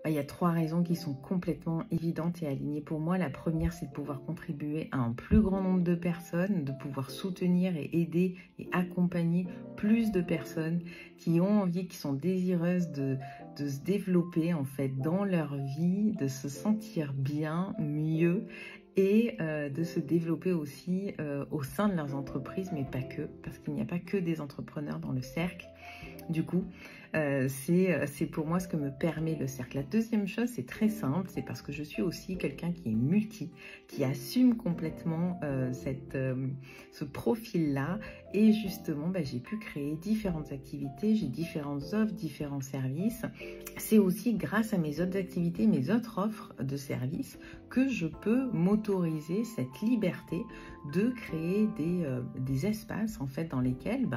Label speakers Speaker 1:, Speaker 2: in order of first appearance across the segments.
Speaker 1: Il y a 3 raisons qui sont complètement évidentes et alignées pour moi. La première, c'est de pouvoir contribuer à un plus grand nombre de personnes, de pouvoir soutenir et aider et accompagner plus de personnes qui ont envie, qui sont désireuses de se développer en fait dans leur vie, de se sentir bien, mieux et de se développer aussi au sein de leurs entreprises, mais pas que, parce qu'il n'y a pas que des entrepreneurs dans le cercle. Du coup, c'est pour moi ce que me permet le cercle. La deuxième chose, c'est très simple, c'est parce que je suis aussi quelqu'un qui est multi, qui assume complètement ce profil-là. Et justement, j'ai pu créer différentes activités, j'ai différentes offres, différents services. C'est aussi grâce à mes autres activités, mes autres offres de services, que je peux m'autoriser cette liberté de créer des espaces en fait dans lesquels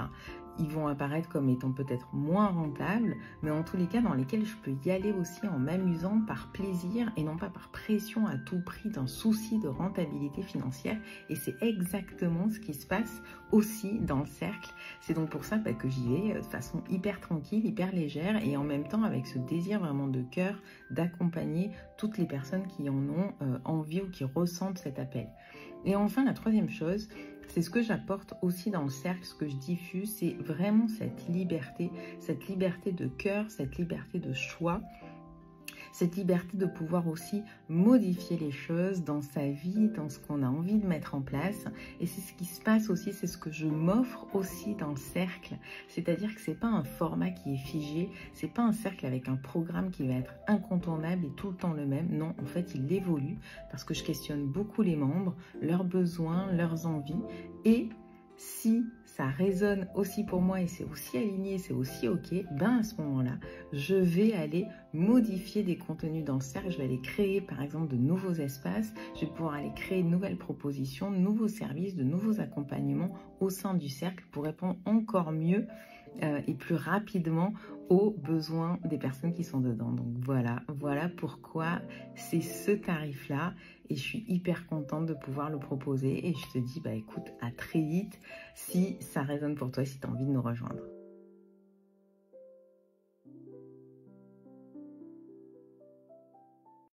Speaker 1: ils vont apparaître comme étant peut-être moins rentables, mais en tous les cas dans lesquels je peux y aller aussi en m'amusant par plaisir et non pas par pression à tout prix d'un souci de rentabilité financière. Et c'est exactement ce qui se passe aussi dans le cercle. C'est donc pour ça que j'y vais de façon hyper tranquille, hyper légère et en même temps avec ce désir vraiment de cœur d'accompagner toutes les personnes qui en ont envie ou qui ressentent cet appel. Et enfin, la troisième chose, c'est ce que j'apporte aussi dans le cercle, ce que je diffuse, c'est vraiment cette liberté de cœur, cette liberté de choix, cette liberté de pouvoir aussi modifier les choses dans sa vie, dans ce qu'on a envie de mettre en place. Et c'est ce qui se passe aussi, c'est ce que je m'offre aussi dans le cercle. C'est-à-dire que c'est pas un format qui est figé, c'est pas un cercle avec un programme qui va être incontournable et tout le temps le même. Non, en fait, il évolue parce que je questionne beaucoup les membres, leurs besoins, leurs envies. Et si ça résonne aussi pour moi et c'est aussi aligné, c'est aussi ok, à ce moment-là, je vais aller modifier des contenus dans le cercle, je vais aller créer par exemple de nouveaux espaces, je vais pouvoir aller créer de nouvelles propositions, de nouveaux services, de nouveaux accompagnements au sein du cercle pour répondre encore mieux et plus rapidement aux besoins des personnes qui sont dedans. Donc voilà pourquoi c'est ce tarif-là et je suis hyper contente de pouvoir le proposer et je te dis écoute, à très vite si ça résonne pour toi, si tu as envie de nous rejoindre.